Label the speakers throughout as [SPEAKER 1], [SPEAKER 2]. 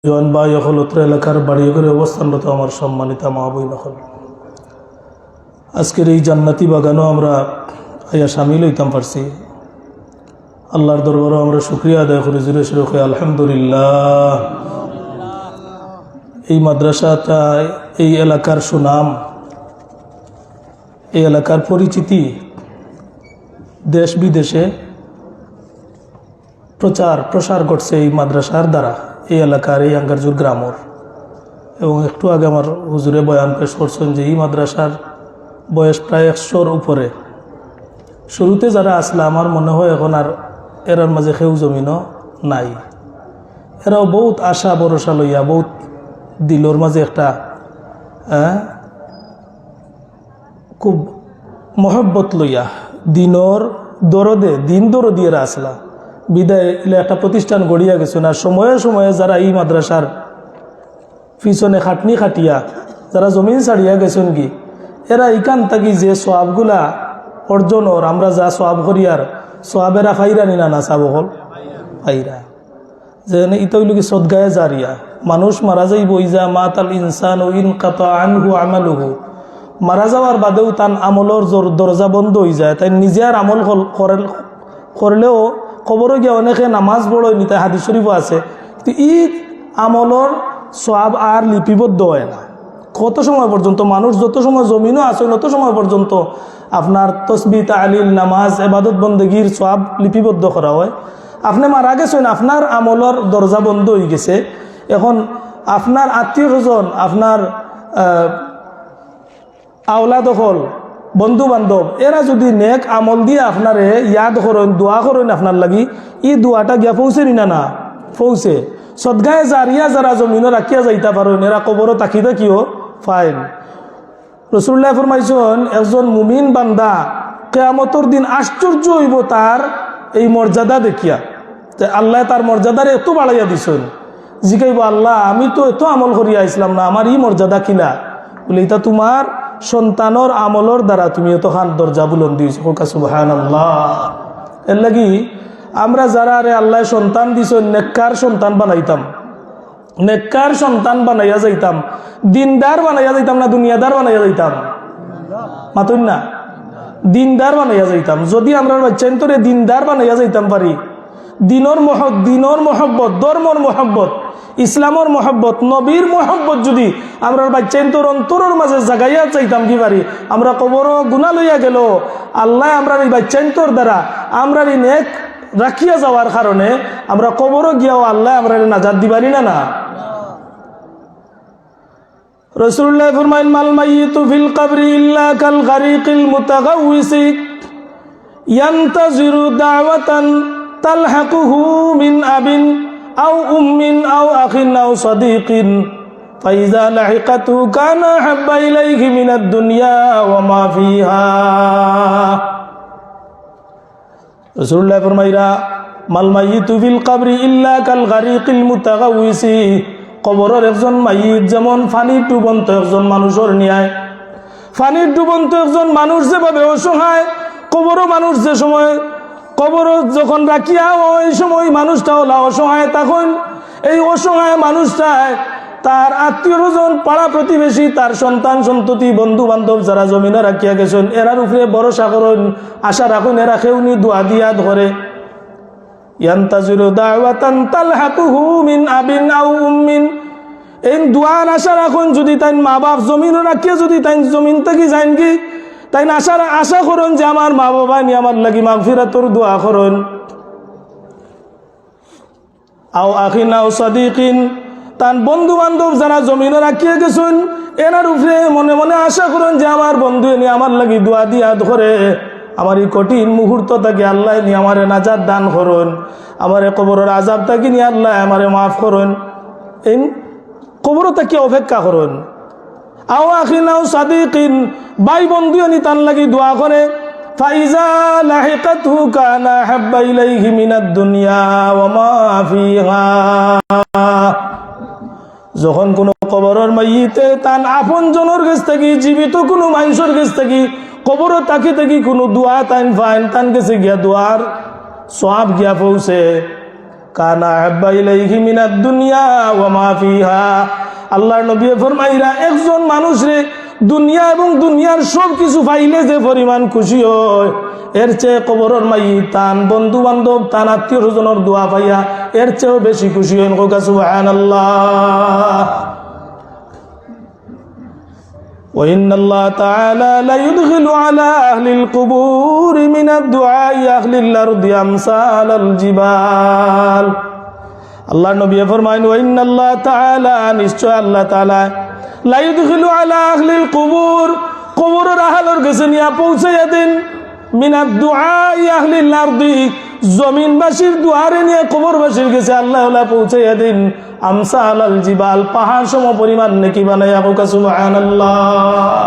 [SPEAKER 1] জোয়ান ভাই হল উত্তর এলাকার বাড়ি করে অবস্থানরত আমার সম্মানিত মা বোন হল, আজকের এই জান্নাতি বাগানও আমরা আয়া সামিল হইতাম পারছি। আল্লাহর দরবারও আমরা শুকরিয়া আদায় করি জুড়ে সুরক্ষে আলহামদুলিল্লাহ। এই মাদ্রাসাটা এই এলাকার সুনাম, এই এলাকার পরিচিতি দেশ বিদেশে প্রসার করছে এই মাদ্রাসার দ্বারা, এই এলাকার এই আঙ্গারজুর গ্রামর। এবং একটু আগে আমার হুজুরে বয়ান পেশ করছেন যে এই মাদ্রাসার বয়স প্রায় 100-র উপরে। শুরুতে যারা আসলে আমার মনে হয় এখন আর এরার মাঝে খেউ জমিনও নাই। এরাও বহুত আশা ভরসা লইয়া, বহুত দিলর মাঝে একটা খুব মহব্বত লইয়া দিনর দরদে দিন দরদি এরা আসলা বিদায় একটা প্রতিষ্ঠান গড়িয়া গেছে না। সময়ে সময়ে যারা এই মাদ্রাসার পিছনে খাটনি খাটিয়া যারা জমিন ছাড়িয়া গেছেন কি, এরা ইকান থাকি যে সোয়াবগুলা অর্জনের আমরা যা সোয়াব করিয়ার সোয়াবেরা ফাইরা নিনা না চাব হল ফাইরা যে ইতইল কি সদগায়ে জারিয়া। মানুষ মারা যাইব ইজা মাতাল ইনসান ও ইনকাতা আনহু আমালুহু, মারা যাওয়ার বাদেও তার আমলের দরজা বন্ধ হয়ে যায়। তাই নিজে আর আমল করলেও কবর গিয়া অনেকে নামাজ পড়ে নিতে হাদিস শরীফ আছে, কিন্তু ই আমলর সওয়াব আর লিপিবদ্ধ হয় না। কত সময় পর্যন্ত মানুষ যত সময় জমিনও আছে তত সময় পর্যন্ত আপনার তসবিহ তাহলিল নামাজ ইবাদত বন্দেগীর সওয়াব লিপিবদ্ধ করা হয়। আপনি মারা গেছেন, আপনার আমলর দরজা বন্ধ হয়ে গেছে। এখন আপনার আত্মীয় স্বজন, আপনার আওলাদ হল, বন্ধু বান্ধব, এরা যদি নেক আমল দিয়ে আপনারে ইয়াদ করেন, দোয়া করেন আপনার লাগি, ই দোয়াটা গিয়া পৌঁছে নিনা না পৌঁছে। সদগায়ে জারিয়া যারা জমিন রাখিয়া যাইতা পারেন এরা কবরও তাকিদা কিও ফাইন। রাসূলুল্লাহ ফরমাইছেন একজন মুমিন বান্দা কিয়ামতের দিন আশ্চর্য হইব তার এই মর্যাদা দেখিয়া। আল্লাহ তার মর্যাদারে এত বাড়াইয়া দিছেন, জিগাইব আল্লাহ আমি তো এত আমল করিয়া ইসলাম না, আমার ই মর্যাদা কিলা? বলে এটা তোমার সন্তানর আমলর দ্বারা তুমি এত খান দরজা বুলন্দ দিয়েছো। সুবহানাল্লাহ। এর লাগি আমরা যারা আরে আল্লাহ সন্তান দিছেন নেককার সন্তান বানাইতাম, নেককার সন্তান বানাইয়া যাইতাম, দিনদার বানাইয়া যাইতাম না দুনিয়াদার বানাইয়া যাইতাম? মাতুন না, দিনদার বানাইয়া যাইতাম। যদি আমরা বাচ্চান্তরে দিনদার বানাইয়া যাইতাম পারি, দিনর মহব্বত, ধর্মর মহব্বত, ইসলামর মহব্বত, নবীর মহব্বত যদি আমরা বাচ্চান্তর অন্তরের মাঝে জাগাইয়া চাইতাম কি পারি, আমরা কবর গুণা লইয়া গেল আল্লাহ আমরা এই বাচ্চান্তর দ্বারা আমরা এই নেক রাখিয়া যাওয়ার কারণে আমরা কবর গিয়াও আল্লাহ আমরা নাজাত দিবারি না না। রাসূলুল্লাহ ফরমাইল মাল মাইয়িতু ফিল কবরি ইল্লা কাল গারিকিল মুতাগাউসি ইয়ান্তাজিরু দাওয়াতান তালহাকুহু মিন আবিন আও উম্মিন আও আখিন আও সাদিকিন ফাইজা লাহিকাতু কানা হাব্বা ইলাইহি মিনাদ দুনিয়া ওয়া মা ফিহা। রাসূলুল্লাহ ফরমাইরা মাল মাইয়িতু ফিল কবরি ইল্লা কাল গারিকিল মুতাগাউসি, কবরের একজন মাইয়িত যেমন পানির ডুবন্ত একজন মানুষের ন্যায়। পানির ডুবন্ত একজন মানুষ যেভাবে অসহায়, কবরও মানুষ যে সময় কবর যখন রাখিয়া ওই সময় মানুষটা হলো অসহায়, তখন এই অসহায় মানুষটায় তার আত্মীয় স্বজন, পাড়া প্রতিবেশী, তার সন্তান সন্ততি, বন্ধু বান্ধব যারা জমিনে রাখিয়া গেছেন এরার উপরে ভরসা করেন, আশা রাখুন এরা কেউনি দোয়া দিয়া ধরে। ইয়ান্তাজিরু দাওয়াতান তালহাকুহু মিন আবিন আও উম্মিন, এই দোয়ার আশা রাখুন যদি তাই মা বাপ জমিন রাখিয়া যদি তাই জমিন থেকে যাইন কি তাই আশা করুন যে আমার মা বাবা নি আমার লাগি মাগফিরাতর দোয়া করুন। আও আখিন আও সাদিকিন, তার বন্ধু বান্ধব যারা জমিনে রাখিয়া গেছেন এনার উপরে মনে মনে আশা করুন যে আমার বন্ধু নি আমার লাগি দোয়া দিয়া ধরে, আমার এই কঠিন মুহূর্ত থেকে আল্লাহ নি আমারে নাজাত দান করুন, আমারে কবরের আযাব থেকে নি আল্লাহ আমারে মাফ করুন। এই কবর থেকে অপেক্ষা করুন। আও আখিন আও সাদিকিন, ভাই বন্ধু নি তার লাগি দোয়া করে। ফাইজা লাহিকাতহু কানা হাব্বা ইলাইহি মিনাদ দুনিয়া ওয়া মা ফিহা, যখন কোনো কবরের মাইয়িতে তার আপন জনের কাছ থেকে, জীবিত কোনো মানুষের কাছ থেকে কবর তাকি থেকে কোনো দোয়া তাইন ফাইন তান গেছে গিয়া দোয়ার সওয়াব গিয়া পৌঁছে, কানা আহাব্বা ইলাইহি মিনাদ দুনিয়া ওয়া মা ফিহা। আল্লাহর নবী ফরমাইরা একজন মানুষরে দুনিয়া এবং দুনিয়ার সব কিছু পাইলে যে পরিমাণ খুশি হয়, এর চেয়ে কবরের মাইয়িত তান বন্ধু বান্ধব তান আত্মীয় স্বজনের দোয়া পাইয়া এর চেয়েও বেশি খুশি হন। সুবহানাল্লাহ। وإن الله تعالى لا يدخل على أهل القبور من الدعاء أهل الأرض أمثال الجبال। আল্লাহর নবী ফরমায়েন وإن الله تعالى নিশ্চয় আল্লাহ তাআলা لا يدخل على أهل القبور কবরের আহলের কাছে নিয়ে পৌঁছাইয়া দেন من الدعاء أهل الأرض জমিনবাসীর দুয়ারে নিয়ে কবরবাসীর কাছে আল্লাহ পৌঁছাইয়া দেন আমসাল আল জিবাল পাহাড় সম পরিমাণ নেকি বানাইয়া হোক। সুবহানাল্লাহ।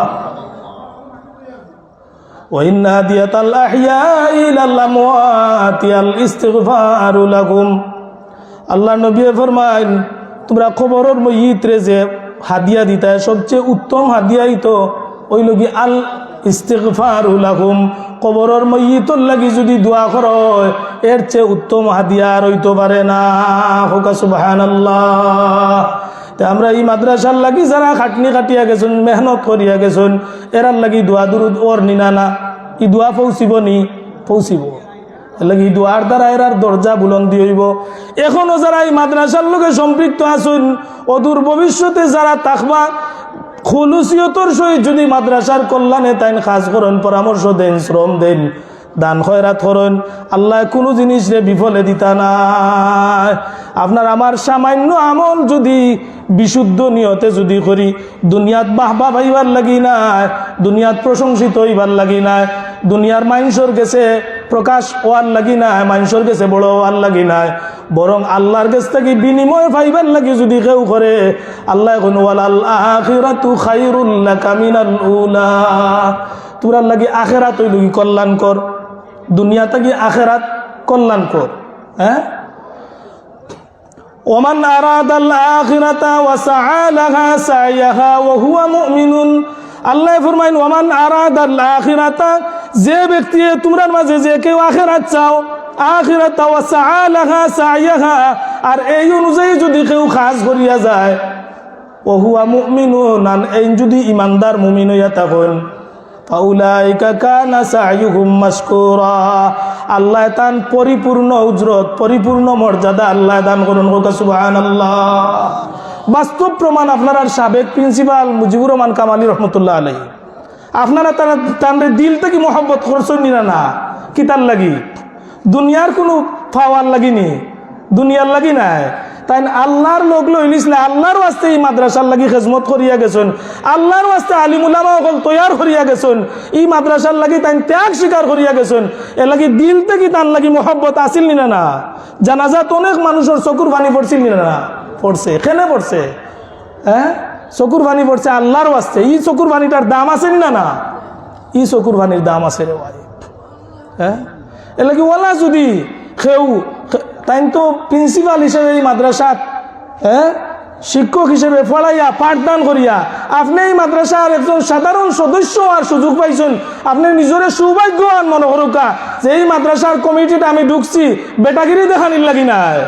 [SPEAKER 1] ওয়া ইন্না হাদিয়াতাল আহইয়াই ইলাল আমওয়াতি আল ইস্তিগফারু লাকুম। আল্লাহ নবী ফরমায়েন তোমরা কবরের মাইয়িতরে যে হাদিয়া দিতা সবচেয়ে উত্তম হাদিয়াই তো ওই লগি আল ইস্তিগফারু লাকুম। কবরের মাইয়িতর লাগি যদি দোয়া করো এর চেয়ে উত্তম হাদিয়া আর হইতে পারে না। হোক সুবহানাল্লাহ। তে আমরা এই মাদ্রাসার লাগি যারা খাটনি কাটিয়া গেছেন মেহনত করিয়া গেছেন এরার লাগি দোয়া দুরুদ ওর নিনা না ই দোয়া পৌঁছিব নি পৌঁছিব লাগি দোয়ার দ্বারা এরার দরজা বুলন্দি হইব। এখনো যারা এই মাদ্রাসার লগে সম্পৃক্ত আছেন অদূর ভবিষ্যতে যারা থাকবা খুলুসিয়তর সহিত যদি মাদ্রাসার কল্যাণে তাইন কাজ করেন পরামর্শ দেন শ্রম দেন দান খয়রাত করেন আল্লাহ কোনো জিনিস রে বিফলে দিতা নাই। আপনার আমার সামান্য আমল যদি বিশুদ্ধ নিয়তে যদি করি দুনিয়াত বাহবা পাইবার লাগি নাই, দুনিয়াত প্রশংসিত হইবার লাগি নাই, দুনিয়ার মানুষের কাছে প্রকাশ হওয়ার লাগি নাই, মানুষের কাছে বড় হওয়ার লাগি নাই, বরং আল্লাহর কাছ থেকে বিনিময় পাইবার লাগি যদি কেউ করে আল্লাহ এখন ওয়ালাল আখিরাতু খায়রুল লাকা মিনাল উলা। তোমরা লাগি আখিরাত হইল কি কল্যাণকর, দুনিয়াতে কি আখিরাত কল্যাণকর। হ্যাঁ ওমান আরাদাল আখিরাতা ওয়া সাআ লাহা সাইয়াহা ওয়া হুয়া মুমিনুন। আল্লাহ ফরমাইন ওমান আরাদাল আখিরাতা যে ব্যক্তি তোমরার মাঝে যে কেউ আখিরাত চাও আখিরাত ওয়া সাআ লাহা সাইয়াহা আর এই অনুযায়ী যদি কেউ কাজ করিয়া যায় ওয়া হুয়া মুমিনুন আর এই যদি ইমানদার মুমিন হইয়া থাকেন ফাউলাইকা কানা সাইয়ুহুম মাশকুরা। আল্লাহ তান পরিপূর্ণ উজরত পরিপূর্ণ মর্যাদা আল্লাহ দান করুন। সুবহানাল্লাহ। বাস্তব প্রমাণ আপনার সাবেক প্রিন্সিপাল মুজিবুর রহমান কামালি রহমতুল্লাহ আলাইহি আপনারা তার দিল থেকে মহব্বত করছেন না কি তার লাগি দুনিয়ার কোনো পাওয়ার লাগিনি দুনিয়ার লাগি নাই তাই আল্লাহর লোক লইলিসলে আল্লাহর ওয়াস্তে এই মাদ্রাসার লাগি খেজমত করিয়া গেছেন, আল্লাহর ওয়াস্তে আলিম উলামা সকল তৈয়ার করিয়া গেছেন, এই মাদ্রাসার লাগি তাই ত্যাগ স্বীকার করিয়া গেছেন। এ লাগি দিল থেকে তার লাগি মহব্বত আসিল না না। জানাজাত অনেক মানুষের চকুর পানি পড়ছিল না পড়ছে কেনে পড়ছে হ্যাঁ চকুর পানি পড়ছে আল্লাহর ওয়াস্তে। এই চকুর পানিটার দাম আছে না না এই চকুর পানির দাম আছে রে ভাই। হ্যাঁ এ লাগি ওলা যদি কেউ তাই তো প্রিন্সিপাল হিসেবে এই মাদ্রাসাত শিক্ষক হিসেবে পড়াইয়া পাঠদান করিয়া আপনি এই মাদ্রাসার একজন সাধারণ সদস্য আর সুযোগ পাইছেন, আপনি নিজের সৌভাগ্যবান মনে হরকা যে এই মাদ্রাসার কমিটিটা আমি ঢুকছি বেটাগিরি দেখানির লাগি নাই,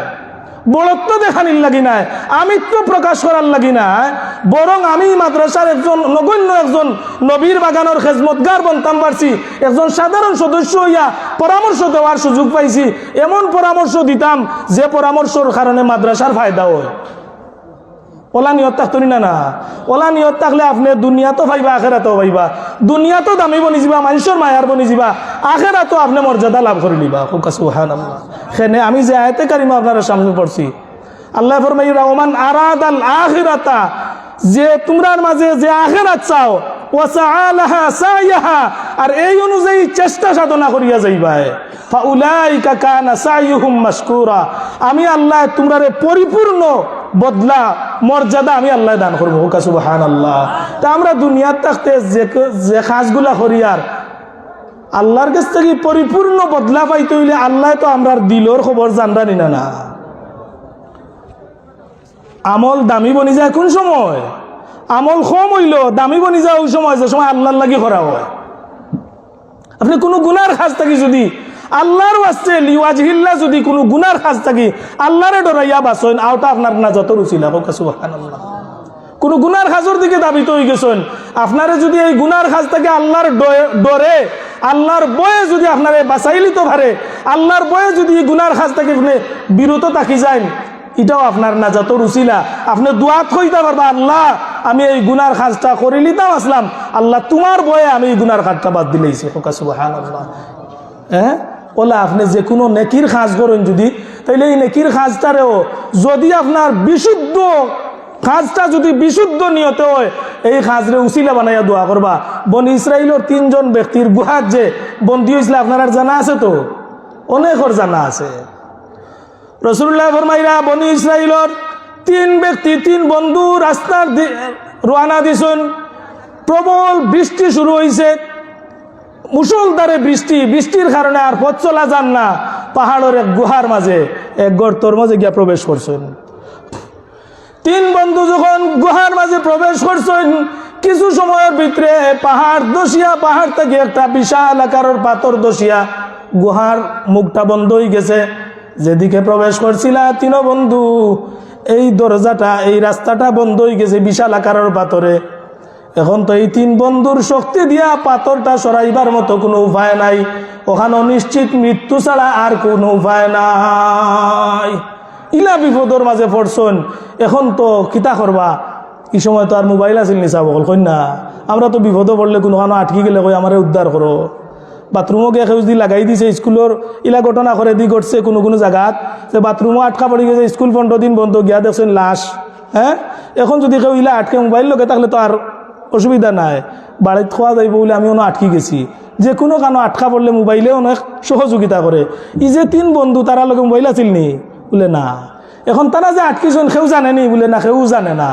[SPEAKER 1] বড়ত্ব দেখানির লাগি নাই, আমিত্ব প্রকাশ করার লাগি নাই, বরং আমি মাদ্রাসার একজন নগণ্য একজন নবীর বাগানোর খেজমতগার বনতাম পারছি, একজন সাধারণ সদস্য হইয়া পরামর্শ দেওয়ার সুযোগ পাইছি। এমন পরামর্শ দিতাম যে পরামর্শের কারণে মাদ্রাসার ফায়দা হয়। ওলা নিয়ত থাকতনি না না ওলা নিয়ত থাকলে আপনি দুনিয়াতো পাইবা আখেরাতেও পাইবা, দুনিয়াতো দামি বনি যাবা মানুষের মায়ার বনি যাবা, আখেরাতো আপনি মর্যাদা লাভ করে নিবা। সুবহানাল্লাহ। সেনে আমি যে আয়াতে কারিমা আপনার সামনে পড়ছি আল্লাহ ফরমাইরা ওমান আরাদাল আখিরাতা যে তোমরার মাঝে যে আখিরাত চাও ওয়া সাআ লাহা সাইয়াহা আর এই অনুযায়ী চেষ্টা সাধনা করিয়া যাইবা ফাউলাইকা কানা সাইয়ুহুম মাশকুরা। আমি আল্লাহ তোমরারে পরিপূর্ণ বদলা মর্যাদা আমি আল্লাহ দান করবো। সুবহানাল্লাহ। তা আমরা দুনিয়ার থাকতে যে কাজগুলা করিয়ার আল্লাহর কাছ থেকে পরিপূর্ণ বদলা পাইতে হইলে আল্লাহ তো আমরা দিলর খবর জানরা নিনা না। আমল দামি বনি যায় কোন সময়, আমল কম হইল দামি বনি যায় ওই সময় যে সময় আল্লাহর লাগি করা হয়। আপনি কোনো গুনার কাজ থাকি যদি আল্লাহর ওয়াস্তে লিওয়াজহিল্লাহ যদি কোনো গুনার কাজ থাকি আল্লাহরে ডরাইয়া বাসেন আওটা আপনার নাজাতর উছিলা হোক সুবহানাল্লাহ। কোনো গুনার কাজের দিকে দাবিত হয়ে গেছেন, আপনারে যদি এই গুনার কাজ থেকে আল্লাহর ডরে আল্লাহর বয়ে যদি আপনারে বাঁচাই লিতে পারে, আল্লাহর বয়ে যদি এই গুনার কাজ থেকে আপনি বিরত থাকি যায়, এটাও আপনার নাজাতর উছিলা। আপনি দোয়াত কইতে পারবা, আল্লাহ আমি এই গুনার কাজটা করে লিতাম আসলাম, আল্লাহ তোমার বয়ে আমি এই গুনার কাজটা বাদ দিলেইছি হোক সুবহানাল্লাহ। হ্যাঁ, ওলা আপনি যে কোনো নেকির কাজ করেন যদি, তাইলে এই নেকির কাজটারেও যদি আপনার বিশুদ্ধ কাজটা যদি বিশুদ্ধ নিয়তে হয়, এই কাজরে উসিলা বানাইয়া দোয়া করবা। বনি ইসরাইলের 3 জন ব্যক্তির গুহাত যে বন্দী হয়েছিল আপনার জানা আছে? তো অনেকর জানা আছে। রাসূলুল্লাহ ফরমাইরা বনি ইসরাইলের 3 ব্যক্তি 3 বন্ধু রাস্তার রওনা দিছেন। প্রবল বৃষ্টি শুরু হয়েছে, মুষলধারে বৃষ্টি, বৃষ্টির কারণে আর পথ চলা যান না। পাহাড়ের এক গুহার মাঝে এক গর্তর মাঝে গিয়া প্রবেশ করছেন। 3 বন্ধু যখন গুহার মাঝে প্রবেশ করছেন, কিছু সময়ের ভিতরে পাহাড় দশিয়া, পাহাড় থেকে একটা বিশাল আকারের পাথর দশিয়া গুহার মুখটা বন্ধ হয়ে গেছে। যেদিকে প্রবেশ করছিল 3 বন্ধু, এই দরজাটা, এই রাস্তাটা বন্ধ হয়ে গেছে বিশাল আকারের পাথরে। এখন তো এই 3 বন্ধুর শক্তি দিয়া পাথরটা সরাইবার মতো কোনো উপায় নাই, ওখানে নিশ্চিত মৃত্যু ছাড়া আর কোনো উপায় নাই। ইলা বিপদর মাঝে পড়ছেন। এখন তো কিতা করবা? এই সময় তো আর মোবাইল আছিল নিচা বকল কই না, আমরা তো বিপদে পড়লে কোনোখানো আটকি গেলে কই আমারে উদ্ধার করো। বাথরুমও গিয়ে সেউজ দি লাগাই দিছে, স্কুলের ইলা ঘটনা করে দি ঘটছে কোনো কোনো জায়গাত, যে বাথরুমও আটকা পড়ে গেছে, স্কুল 15 দিন বন্ধ, গিয়া দেখছেন লাশ। হ্যাঁ, এখন যদি কেউ ইলা আটকে মোবাইল লগে থাকলে তো আর অসুবিধা নাই, বাড়িতে খোয়া যাইব বলে আমি অনেক আটকি গেছি। যে কোনো কানো আটকা পড়লে মোবাইলে অনেক সহযোগিতা করে। এই যে 3 বন্ধু তারা লগে মোবাইল আছিল নি? বলে না। এখন তারা যে আটকিছেন কেউ জানেনি? বলে না, কেউ জানে না।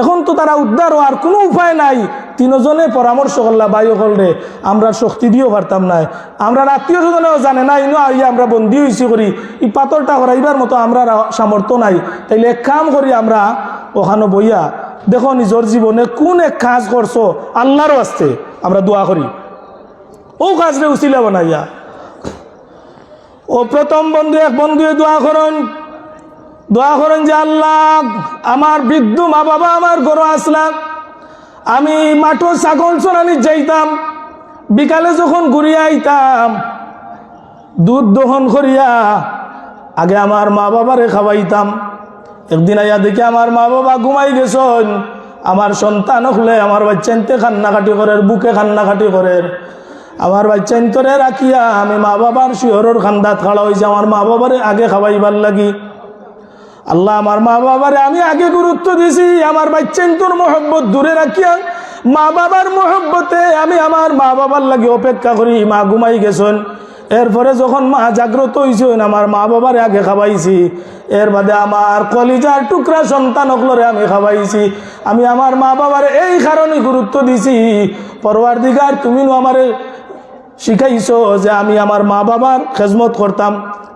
[SPEAKER 1] এখন তো তারা উদ্ধার হওয়ার কোনো উপায় নাই। 3 জনে পরামর্শ করলা, ভাই হলরে আমরা শক্তি দিয়েও পারতাম না, আমরা আত্মীয় স্বজনেও জানে না, ইনো আইয়া আমরা বন্দী হয়েছি করি, এই পাথরটা করাইবার মতো আমরা সামর্থ্য নাই। তাইলে এক কাম করি, আমরা ওখানে বইয়া দেখো নিজের জীবনে কোন এক কাজ করছো আল্লাহর ওয়াস্তে, আমরা দোয়া করি, ও কাজরে উসিলা বানাইয়া। ও প্রথম বন্ধু, এক বন্ধু দোয়া করেন যে আল্লাহ আমার বৃদ্ধ মা বাবা আমার ঘরে আসলাম, আমি মাঠো ছাগল চড়ানি যাইতাম, বিকালে যখন ঘুরিয়া আইতাম দুধ দহন করিয়া আগে আমার মা বাবারে খাওয়াইতাম। একদিন আইয়া দেখি আমার মা বাবা ঘুমাই গেছেন, আমার সন্তান হলে আমার বাচ্চাইতে কান্নাকাটি করে, বুকে কান্নাকাটি করে। আমার বাচ্চাইন্তরে রাখিয়া আমি মা বাবার শিহরের খান্দাত খাড়া হয়েছে, আমার মা বাবারে আগে খাওয়াইবার লাগি। আল্লাহ আমার মা বাবারে আমি আগে গুরুত্ব দিছি, আমার বাচ্চাইন্তর মহব্বত দূরে রাখিয়া মা বাবার মহব্বতে আমি আমার মা বাবার লাগে অপেক্ষা করি। মা ঘুমাই গেছেন, এরপরে যখন মা জাগ্রত হয়েছেন আমার মা বাবারে আগে খাওয়াইছি। এর বাদে আমার কলিজার টুকরা সন্তান হকলরে আমি খাওয়াইছি। আমি আমার মা বাবারে এই কারণে গুরুত্ব দিছি, পরওয়ারদিগার তুমি আমারে শিখাইছো যে আমি আমার মা বাবার খেজমত করতাম,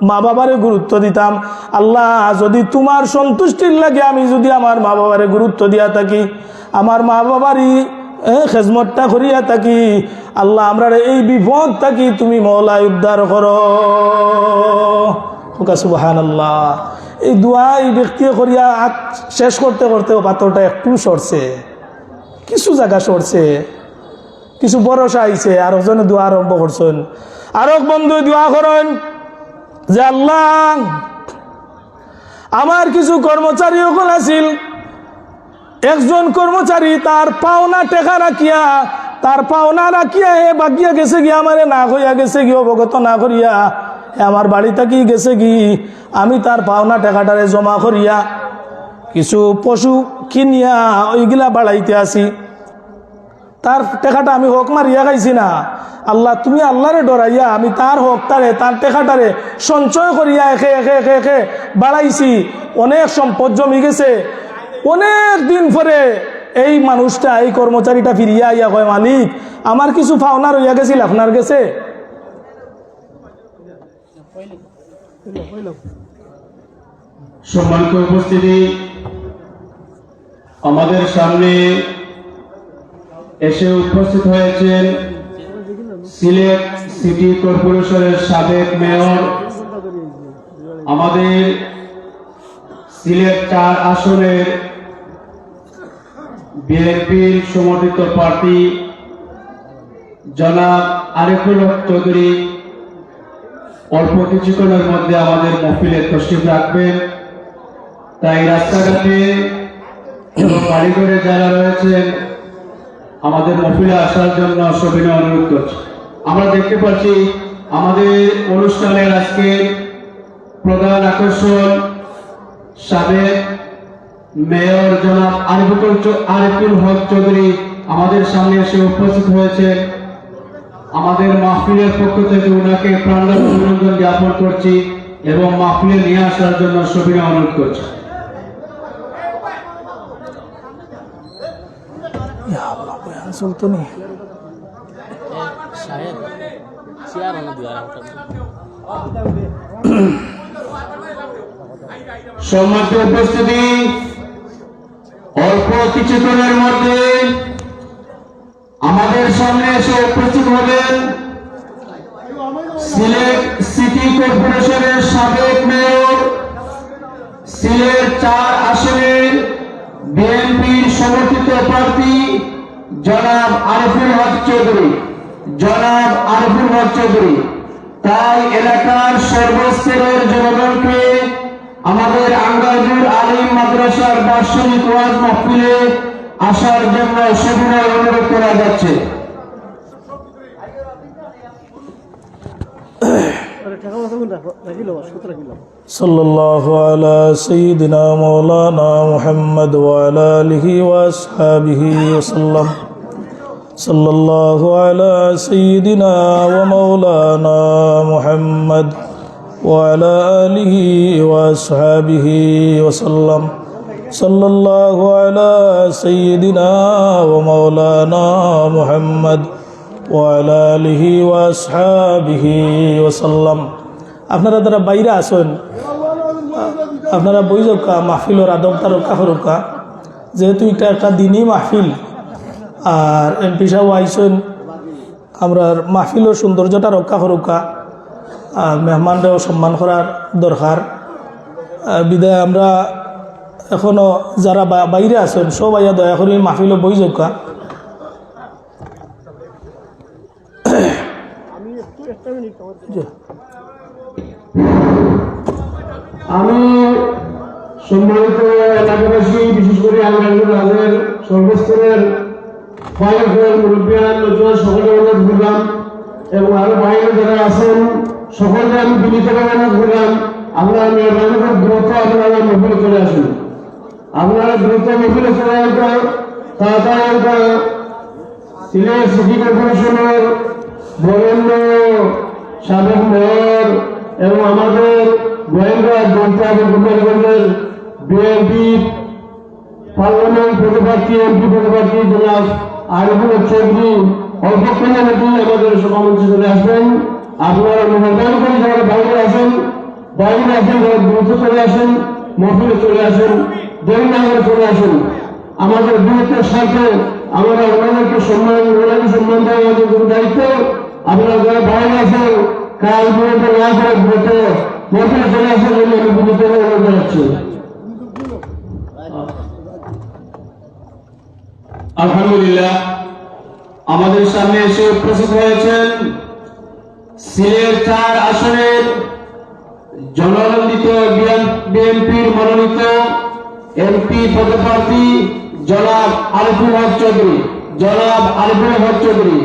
[SPEAKER 1] মা বাবারে গুরুত্ব দিতাম। আল্লাহ যদি তোমার সন্তুষ্টির লাগে আমি যদি আমার মা বাবারে গুরুত্ব দিয়া থাকি, আমার মা বাবারই খেজমতটা করিয়া থাকি, আল্লাহ আমরা এই বিপদ থাকি তুমি মওলা উদ্ধার করো। সুবহানাল্লাহ। এই দোয়া এই ব্যক্তি করিয়া শেষ করতে করতে পাথরটা একটু সরছে, কিছু জায়গা সরছে, কিছু ভরসা আইছে। আর একজনে দোয়া আরম্ভ করছেন, আর এক বন্ধু দোয়া করেন যে আল্লাহ আমার কিছু কর্মচারী ওখানে আছিল, একজন কর্মচারী তার পাওনা টেকা রাখিয়া, তার পাওনা রাখিয়া হে বাকিয়া গেছে গিয়া, আমারে না হইয়া গেছে গিয়ে অবগত না করিয়া আমার বাড়ি থাকি গেছে কি, আমি তার পাওনা টেকাটারে জমা করিয়া কিছু পশু কিনিয়া ওইগুলা বাড়াইতে আসি, তার টেকাটা আমি হক মারিয়া খাইছি না। আল্লাহ তুমি আল্লাহরে ডরাইয়া আমি তার হকটারে, তার টেকাটারে সঞ্চয় করিয়া একে একে একে একে বাড়াইছি, অনেক সম্পদ জমি গেছে। অনেক দিন পরে এই মানুষটা, এই কর্মচারীটা ফিরিয়া আইয়া কয়, মালিক আমার কিছু পাওনা রইয়া গেছিল আপনার কাছে।
[SPEAKER 2] সম্মানিত উপস্থিতি, আমাদের সামনে এসে উপস্থিত হয়েছেন সিলেট সিটি কর্পোরেশনের সাবেক মেয়র, আমাদের সিলেট 4 আসনের বিএনপির সমর্থিত প্রার্থী জনাব আরিফুল হক চৌধুরী অল্প কিছুক্ষণের মধ্যে আমাদের মহফিলে তশরিফ রাখবেন। তাই রাস্তাঘাটে এবং বাড়িঘরে যারা রয়েছেন আমাদের মহফিলে আসার জন্য সবিনয় অনুরোধ করছি। আমরা দেখতে পাচ্ছি আমাদের অনুষ্ঠানের আজকে প্রধান আকর্ষণ সাবেক মেয়র জনাব আরিফুল হক চৌধুরী আমাদের সামনে এসে উপস্থিত হয়েছে। আমাদের মাহফিলের পক্ষ থেকে ওনাকে প্রাণঢালা অভিনন্দন জ্ঞাপন করছি এবং মাহফিলে নিয়ে আসার জন্য সবিনয় অনুরোধ করছি। সম্মানিত উপস্থিতি, অল্প কিছুক্ষণের মধ্যে আমাদের সামনে এসে উপস্থিত হবেন সিলেট সিটি কর্পোরেশনের সাবেক মেয়র, সিলেট 4 আসনের বিএনপির সমর্থিত প্রার্থী জনাব আরিফুল হক চৌধুরী। জনাব আরিফুল হক চৌধুরী তাই এলাকার সর্বস্তরের জনগণকে আমাদের আঙ্গাইজুর আলিম মাদ্রাসার বার্ষিক ওয়াজ মাহফিলে আসার জন্য সবিনয় অনুরোধ করা যাচ্ছে।
[SPEAKER 1] সাল্লাল্লাহু আলা সাইয়্যিদিনা মাওলানা মুহাম্মদ ওয়া আলা আলিহি ওয়া আসহাবিহি ওয়াসাল্লাম। সাল্লাল্লাহু আলা সাইয়্যিদিনা ওয়া মাওলানা মুহাম্মদ ওয়া আলা আলিহি ওয়া আসহাবিহি ওয়াসাল্লাম। সাল্লাল্লাহু আলা সাইয়্যিদিনা ওয়া মাওলানা মুহাম্মদ ওয়া আলা আলিহি ওয়া আসহাবিহি ওয়াসাল্লাম। আপনারা যারা বাইরে আছেন আপনারা বই যাওকা মাহফিলের আদবটা রক্ষা করুকা, যেহেতু এটা একটা দিনই মাহফিল আর এমপি সাহেব আইসেন, আমরা মাহফিলের সৌন্দর্যটা রক্ষা করুকা আর মেহমানরাও সম্মান করার দরকার। বিদায় আমরা এখনো যারা বাইরে আছেন সব আইয়া দয়া করে মাহফিলে বই যাওকা।
[SPEAKER 2] আমি সম্মানিত এলাকাবাসী, বিশেষ করে আমাদের সর্বস্তরের মুরব্বিয়ান সকলে অনুরোধ করলাম এবং আরো বাইরে যারা আছেন সকলকে আমি বিনীতভাবে অনুরোধ করলাম, আপনারা মেহরবানি করে দ্রুত আপনারা মহফিলে চলে আসুন। আপনারা দ্রুত মহফিলে চলে আসবেন। তাড়াতাড়ি সিলেট সিটি কর্পোরেশনের বরেণ্য সাবেক মেয়র এবং আমাদের গোয়েন্দা গোপালগঞ্জের বিএনপি পার্লামেন্ট পদপ্রার্থী এমপি পদপ্রার্থী জনাব আরিফুল হক চৌধুরী অল্পক্ষণের মধ্যে আমাদের সভামঞ্চে চলে আসবেন। আপনারা মেহরবানি করে যারা বাইরে আছেন যারা দ্রুত চলে আসেন, মহফিলে চলে আসেন, দেরি না করে চলে আসুন। আমাদের বৃহত্তর স্বার্থে আমরা ওনাদেরকে সম্মান দেওয়া আমাদের দায়িত্ব। আপনারা যারা বাইরে আছেন কাল পর্যন্ত না করে দ্রুত মহফিলে চলে আসার জন্য আমি বিনীতভাবে অনুরোধ জানাচ্ছি। আলহামদুলিল্লাহ, আমাদের সামনে এসে উপস্থিত হয়েছেন সিলেট 4 আসনের জননন্দিত বিএনপির মনোনীত এমপি পদপ্রার্থী জনাব আরিফুল হক চৌধুরী। জনাব আরিফুল হক চৌধুরী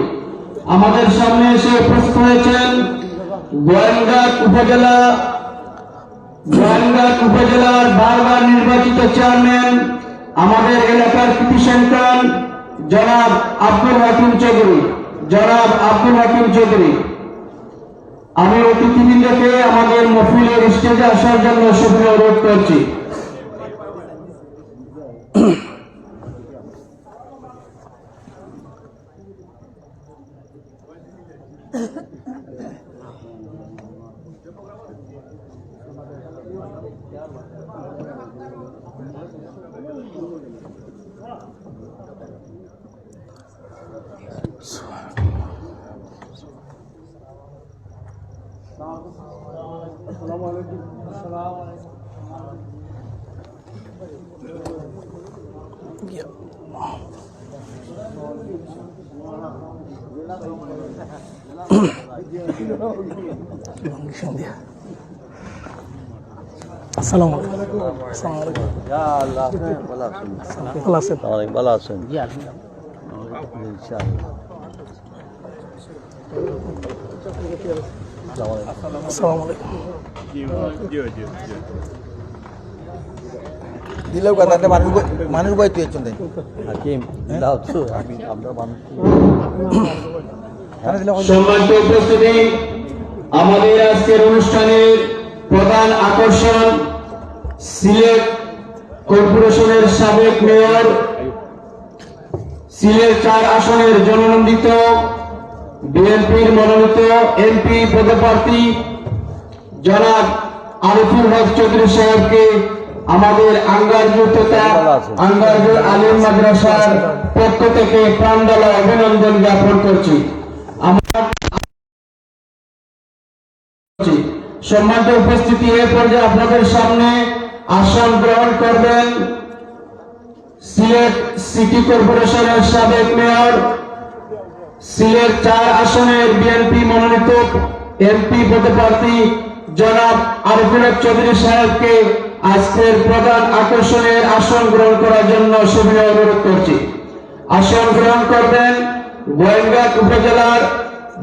[SPEAKER 2] আমাদের সামনে এসে উপস্থিত হয়েছেন গোয়েন্দাঘাট উপজেলার বারবার নির্বাচিত চেয়ারম্যান, আমাদের এলাকার কৃতি সন্তান জনাব আব্দুল হাকিম চৌধুরী। জনাব আব্দুল হাকিম চৌধুরী আমি অতিথিবৃন্দকে আমাদের মহফিলের স্টেজে আসার জন্য সবিনয় অনুরোধ করছি।
[SPEAKER 1] আসসালামু আলাইকুম। আসসালামু আলাইকুম।
[SPEAKER 3] ইয়া আল্লাহ ভালো আছেন?
[SPEAKER 1] ভালো আছেন?
[SPEAKER 3] অনেক ভালো আছেন? জি
[SPEAKER 1] আসসালামু আলাইকুম।
[SPEAKER 4] দিলেও কথা মানুষ বই তুই চলে
[SPEAKER 3] হাকিম দাও তো আমি আমরা মানুষ
[SPEAKER 2] সম্মানিত উপস্থিতি, আমাদের আজকের অনুষ্ঠানের প্রধান আকর্ষণ সিলেট কর্পোরেশনের সাবেক মেয়র, সিলেট 4 আসনের জননন্দিত বিএনপির মনোনীত এমপি পদপ্রার্থী জনাব আরিফুল হক চৌধুরী সাহেবকে আমাদের আঙ্গারজু তথা আঙ্গারজু আলিম মাদ্রাসার পক্ষ থেকে প্রাণঢালা অভিনন্দন জ্ঞাপন করছি। সম্মানিত উপস্থিতি, এ পর্যায়ে আপনাদের সামনে আসন গ্রহণ করবেন সিলেট সিটি কর্পোরেশনের সাবেক মেয়র, সিলেট 4 আসনের বিএনপি মনোনীত এমপি পদপ্রার্থী জনাব আরিফুল হক চৌধুরী সাহেবকে আজকের প্রধান আকর্ষণের আসন গ্রহণ করার জন্য সবিনয় অনুরোধ করছি। আসন গ্রহণ করবেন গোয়েন্দাঘাট উপজেলার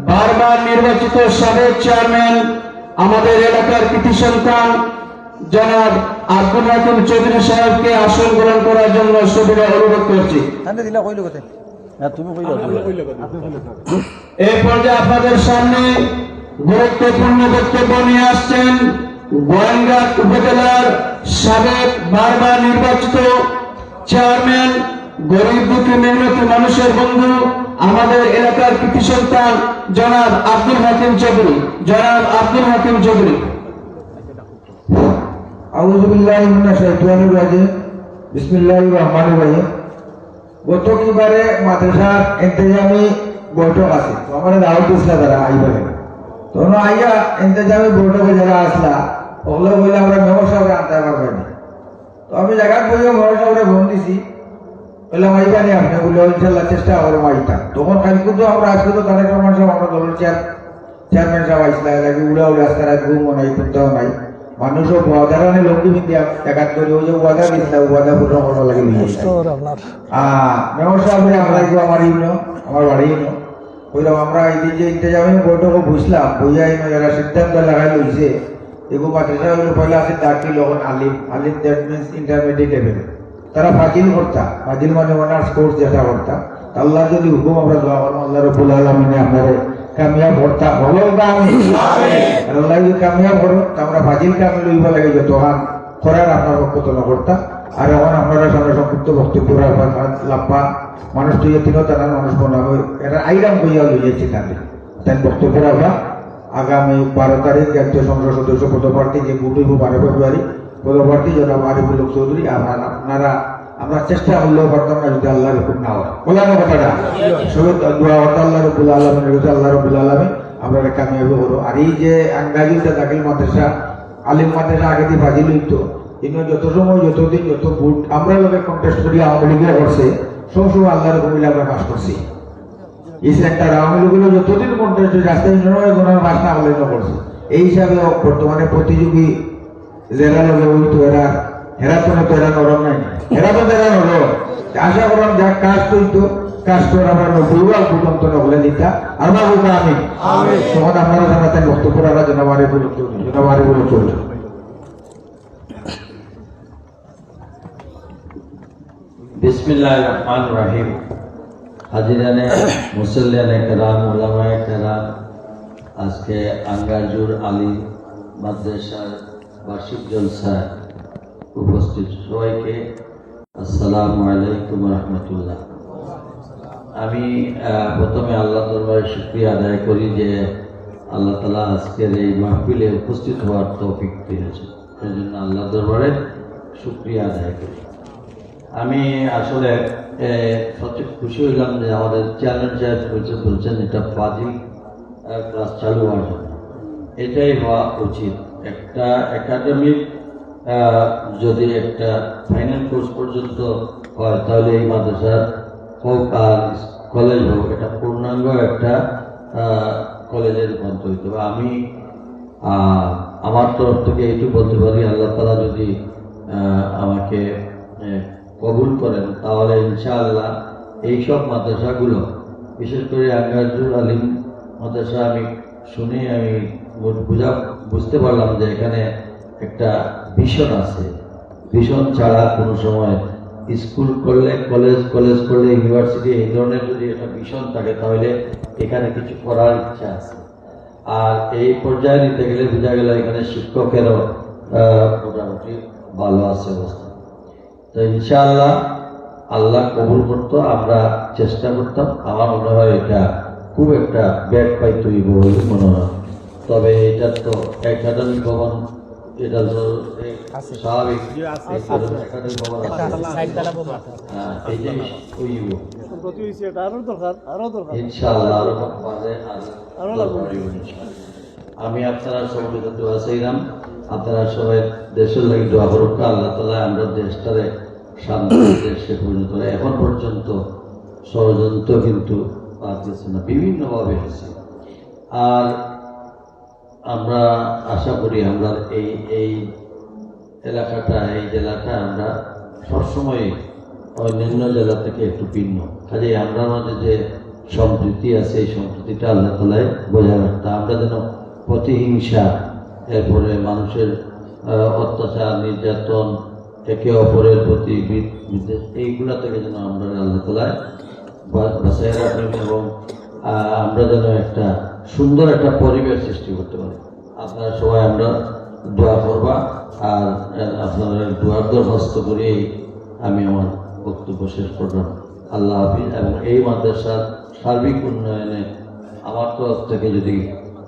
[SPEAKER 2] বারবার নির্বাচিত সাবেক চেয়ারম্যান, আমাদের এলাকার কৃতি সন্তান জনাব আব্দুল হাকিম চৌধুরী সাহেবকে আসন গ্রহণ করার জন্য সবিনয় অনুরোধ করছি।
[SPEAKER 4] তাহলে দিলা কইলো কথা
[SPEAKER 3] হ্যাঁ তুমি কই
[SPEAKER 2] এই পর্যায়ে আপনাদের সামনে গুরুত্বপূর্ণ বক্তব্য নিয়ে আসছেন গোয়েন্দাঘাট উপজেলার সাবেক বারবার নির্বাচিত চেয়ারম্যান, গরিব দুঃখী মেহনতি মানুষের বন্ধু, আমাদের এলাকার কৃতি সন্তান জনাব আব্দুল হাকিম চৌধুরী। জনাব আব্দুল হাকিম চৌধুরী।
[SPEAKER 5] আউযু বিল্লাহি মিনাশ শাইতানির রাজিম। বিসমিল্লাহির রহমানির রহিম। গত কিবারে মাদ্রাসার ইন্তেজামি বৈঠক আছে, তো আমার দাওয়াত দিছিল তারা আইবারে, তো আইয়া ইন্তেজামি বৈঠকে যারা আসলা ওগুলো বলে আমরা মেয়র সাহেব আনতে পারবেন না। তো আমি জায়গা বইয়ে মেয়র সাহেবরে ফোন দিছি, বললাম আইবানি আপনি বলে ইনশাল্লাহ চেষ্টা করবো আইতা। তখন কালকে তো আমরা আজকে তো তারেক রহমান সাহেব আমরা দলের চেয়ারম্যান সাহেব আসলা, লাগে উড়া উড়ে রাস্তায় ঘুমও নাই কোথাও নাই, মানুষও ওয়াদারানে লঙ্গি বিন্দিয়া একাত করে ওই যে ওয়াদা দিচ্ছিলাম ওয়াদা পূর্ণ করবো লাগে মেয়র সাহেব আমরা আমার ইউনো আমার বাড়ি ইউনো বললাম আমরা এই যে ইন্তেজামি বৈঠকে বুঝলাম বুঝা এরা সিদ্ধান্ত লাগাই লইছে এগুলো মাদ্রাসা হলো পয়লা আছে ডাকি লখন আলিম, আলিম দ্যাট মিনস ইন্টারমিডিয়েট লেভেল, তারা ফাজিল করতা, ফাজিল মানে অনার্স কোর্স যেটা করতা। আল্লাহ যদি হুকুম আমরা দোয়া করবো আল্লাহ রাব্বুল আলামিন আপনারে কামিয়াব করতা হলো না আমি আল্লাহ যদি কামিয়াব করো আমরা ফাজিল কামি লইব লাগে যত হান করার আপনার পক্ষ তো করতা। আর এখন আপনারা সামনে সংক্ষিপ্ত বক্তব্য লাভবা মানুষ তুই তিনও তারা মানুষ বানাবো এটা আইরাম কইয়া লইয়াছি তাই বক্তব্য রাখবা। আগামী 12 তারিখ জাতীয় সংসদ সদস্য পদপ্রার্থী যে ভোট হইব 12 ফেব্রুয়ারি পদপ্রার্থী জনাব আরিফুল হক চৌধুরী। আপনারা আমরা চেষ্টা করলেও পারতাম না যদি আল্লাহর হুকুম না হয়, বলার কথাটা সবাই দোয়া করতে আল্লাহ রাব্বুল আলামিনের কাছে আল্লাহ রাব্বুল আলামিন আমরা কামিয়াবি করো। আর এই যে আঙ্গাজুলটা দাখিল মাদ্রাসা আলিম মাদ্রাসা আগে দিয়ে ফাজিল হইতো, কিন্তু যত সময় যতদিন যত ভোট আমরা লোকে কন্টেস্ট করি আওয়ামী লীগের করছে সবসময় আল্লাহর হুকুমে আমরা পাস করছি। এই সেক্টর আওয়ামী লীগের যতদিন কন্টেস্ট রাস্তায় কোনো পাস না হলে করছে। এই হিসাবে বর্তমানে প্রতিযোগী যারা লোকে হইতো হেরা তো এরা নরম নাই, হেরা তো এরা নরম। আশা করলাম যা কাজ করতো কাজ করে আমরা নবুয়াল পর্যন্ত নকলে দিতা আর না বলতো আমি তখন আপনারা জানাতেন বক্তব্য রাখা জনবারে বলে চলছে।
[SPEAKER 3] বিসমিল্লাহির রহমানির রহিম। হাজিরানে মুসল্লিয়ানে কেরাম, উলামায়ে কেরাম, আজকে আঙ্গারজুর আলী মাদ্রাসার বার্ষিক জলসায় উপস্থিত সবাইকে আসসালামু আলাইকুম রহমতুল্লাহ। আমি প্রথমে আল্লাহ দরবারে শুকরিয়া আদায় করি যে আল্লাহ তাআলা আজকের এই মাহফিলে উপস্থিত হওয়ার তৌফিক দিয়েছেন, সেই জন্য আল্লাহ দরবারে শুকরিয়া আদায় করি। আমি আসলে সবচেয়ে খুশি হইলাম যে আমাদের চেয়ারম্যান সাহেব বলছেন এটা ফাজিল ক্লাস চালু হওয়ার জন্য, এটাই হওয়া উচিত। একটা একাডেমিক যদি একটা ফাইনাল কোর্স পর্যন্ত হয় তাহলে এই মাদ্রাসার হোক আর কলেজ হোক এটা পূর্ণাঙ্গ একটা কলেজের মধ্যে হইতে হবে। আমি আমার তরফ থেকে এইটুকু বলতে পারি, আল্লাহ তাআলা যদি আমাকে কবুল করেন তাহলে ইনশাআল্লাহ এইসব মাদ্রাসাগুলো, বিশেষ করে আঙ্গারজুর আলিম মাদ্রাসা আমি শুনে আমি বুঝতে পারলাম যে এখানে একটা ভিশন আছে। ভিশন ছাড়া কোনো সময় স্কুল করলে কলেজ করলে ইউনিভার্সিটি এই ধরনের যদি একটা ভিশন থাকে তাহলে এখানে কিছু করার ইচ্ছা আছে। আর এই পর্যায়ে নিতে গেলে বোঝা গেল এখানে শিক্ষকেরও মোটামুটি ভালো আছে অবস্থা। তো ইনশাআল্লাহ আল্লাহ কবুল করতো, আমরা চেষ্টা করতাম। আমার মনে হয় এটা খুব একটা ব্যাগ পাই তৈরি বলে মনে হয়। তবে এটা তো একাডেমিক ভবন, এটা তো স্বাভাবিক একাডেমিক ভবন আছে। এই যে ইনশাআল্লাহ আমি আপনারা সবাই দোয়া চাইলাম, আপনারা সবাই দেশের লাগি দোয়া করুক। আল্লাহ তাআলা আমরা দেশটারে শান্তির দেশে পরিণত করে। এখন পর্যন্ত ষড়যন্ত্র কিন্তু পারতেছে না, বিভিন্নভাবে হয়েছে। আর আমরা আশা করি আমরা এই এলাকাটা, এই জেলাটা আমরা সবসময় অন্যান্য জেলা থেকে একটু ভিন্ন। কাজে আমরা মাঝে যে সম্প্রীতি আছে এই সম্প্রীতিটা আল্লাহ তাআলা বজায় রাখতে, আমরা যেন প্রতিহিংসা, এরপরে মানুষের অত্যাচার, নির্যাতন, একে অপরের প্রতি বিদ্বেষ, এইগুলা থেকে যেন আমরা আল্লাহ তাআলা বাঁচায় রাখেন এবং আমরা যেন একটা সুন্দর একটা পরিবেশ সৃষ্টি করতে পারি। আপনারা সবাই আমরা দোয়া করবা, আর আপনারা দোয়ার দরখাস্ত করেই আমি আমার বক্তব্য শেষ করলাম। আল্লাহ হাফিজ। এবং এই মাদ্রাসার সার্বিক উন্নয়নে আমার তরফ থেকে যদি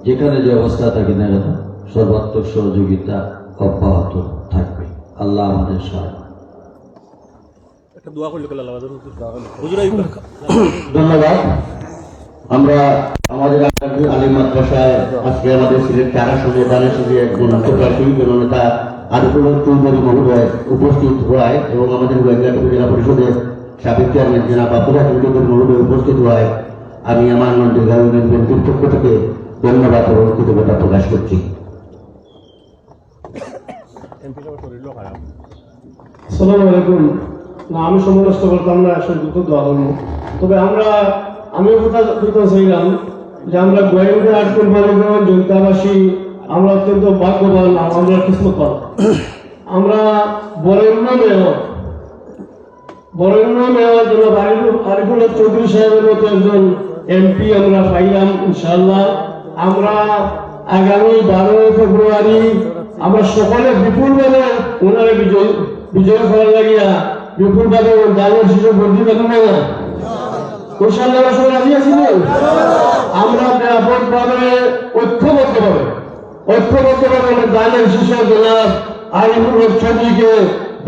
[SPEAKER 3] যেখানে যে অবস্থা থাকি না কেন সর্বাত্মক সহযোগিতা অব্যাহত থাকবে। আল্লাহ আমাদের সহায়।
[SPEAKER 2] ধন্যবাদ। আমরা আমাদের আলিম মাদ্রাসায় আজকে আমাদের সিলেট চারা সঙ্গে দানের সঙ্গে একজন প্রশাসনিক জননেতা আরিফুল চৌধুরী মহোদয় উপস্থিত হওয়ায় এবং আমাদের গোয়েন্দাটুকু জেলা পরিষদের সাবেক চেয়ারম্যান জনাব আব্দুল চৌধুরী মহোদয় উপস্থিত হওয়ায় আমি আমার বিএনপির পক্ষ থেকে ধন্যবাদ এবং কৃতজ্ঞতা প্রকাশ করছি।
[SPEAKER 6] আসসালামু আলাইকুম। না, আমি সময় নষ্ট করতাম না, আসলে দ্রুত দোয়া করবো। তবে আমিও কথা চাইলাম যে আমরা গোয়েন্দা আটকুল মালিকগঞ্জ জৈন্তাবাসী আমরা অত্যন্ত ভাগ্যবান, আমরা কিসমতবান। আমরা বরেণ্য মেয়র জনাব আরিফুল চৌধুরী সাহেবের মতো একজন এমপি আমরা পাইলাম ইনশাআল্লাহ। আমরা আগামী 12 ফেব্রুয়ারি আমরা সকলে বিপুলভাবে ওনারে বিজয় করার লাগিয়া বিপুলভাবে দানের শিশু ভর্তি দেবেন না ইনশাআল্লাহ। আমরা সবাই রাজি আছি। আমরা ব্যাপকভাবে ঐক্যবদ্ধভাবে আমরা দানের শিশু জনাব আরিফুল চৌধুরীকে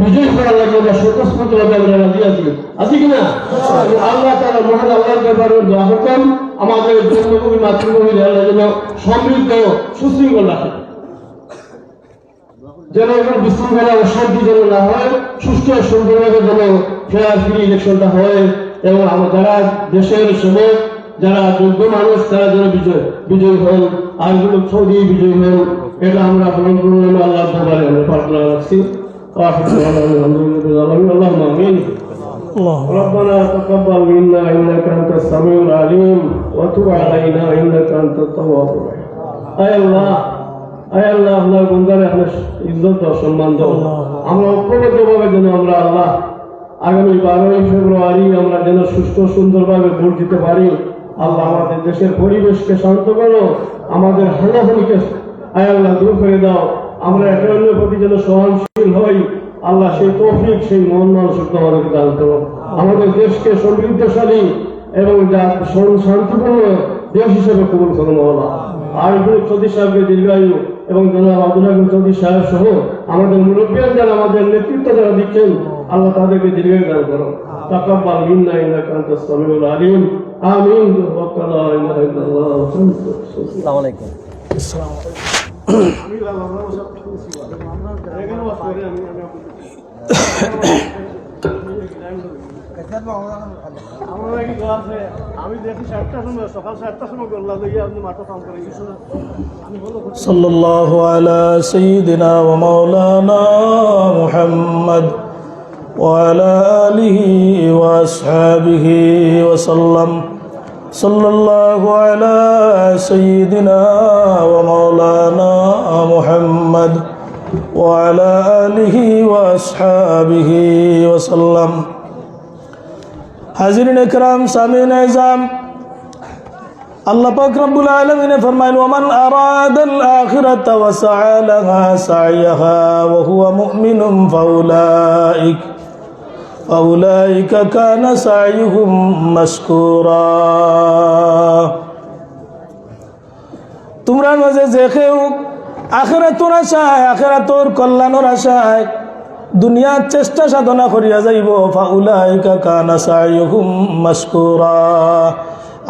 [SPEAKER 6] বিজয় করার লাগে আমরা স্বতঃস্ফূর্তভাবে আমরা রাজি আছি কিনা? আল্লাহ তাআলা মহান আল্লাহর দরবারে দোয়া করতাম আমাদের জন্মভূমি মাতৃভূমি আল্লাহ যেন সমৃদ্ধ সুশৃঙ্খল রাখে, যেন এখানে বিশৃঙ্খলা অশান্তি যেন না হয়, সুষ্ঠু সুন্দরভাবে যেন ফেয়ার ফ্রি ইলেকশনটা হয় এবং যারা দেশের সময় যারা যোগ্য মানুষ তারা যেন বিজয় হন, আর গুলো সৌদি বিজয় হন, এটা আমরা গ্রহণ করলাম। আল্লাহ দরবারে আমরা প্রার্থনা রাখছি। اللهم امين. ربنا تقبل منا انك انت السميع العليم وتب علينا انك انت التواب الرحيم. اي الله আপনার বন্দারে আপনার ইজ্জত ও সম্মান দাও। আমরা ঐক্যবদ্ধভাবে যেন আমরা আল্লাহ আগামী 12 ফেব্রুয়ারি আমরা যেন সুস্থ সুন্দরভাবে ভোট দিতে পারি। আল্লাহ আমাদের দেশের পরিবেশকে শান্ত করো, আমাদের হানাহানিকে আয় আল্লাহ দূর করে দাও। আমরা একে অন্যের প্রতি যেন সহনশীল হই। আল্লাহ সেই তৌফিক, সেই মন মানসিকতা আমাদেরকে দান করো। আমাদের দেশকে সমৃদ্ধশালী এবং শান্তিপূর্ণ দেশ হিসেবে কবুল করো মওলা। আরিফুল চৌধুরী সাহেবকে দীর্ঘায়ু এবং জনাব আব্দুল হাকিম চৌধুরী সাহেব সহ আমাদের মুরব্বিয়ান যারা আমাদের নেতৃত্ব যারা দিচ্ছেন আল্লাহ তাদেরকে দীর্ঘায়ু দান করো। তাকাব্বাল মিন্না ইন্নাকা আনতাস সামিউল আলিম। আমিন। ওয়া লা ইলাহা ইল্লাল্লাহ। আসসালামু আলাইকুম। আমি দেখি 7টার সময় সকাল 7টার সময় গোল্লা লইয়া আপনি মাঠে কাম করে গেছেন আমি বলো
[SPEAKER 1] صلى الله على سيدنا ومولانا محمد وعلى آله وأصحابه وسلم صلى الله على سيدنا ومولانا محمد وعلى آله وأصحابه وسلم حاضرین اکرام سامعین اعظام اللہ پاک رب العالمین فرمائے ومن اراد الآخرة وسعى لها سعيها وهو مؤمن فأولئك كان سعيهم مشكورا তোমরা মাঝে যে কেউ আখিরাতুর আশায় আখিরাতুর কল্যাণের আশায় দুনিয়ার চেষ্টা সাধনা করিয়া যাইব ফাউলাইকা কানা সাইয়ুহুম মাশকুরা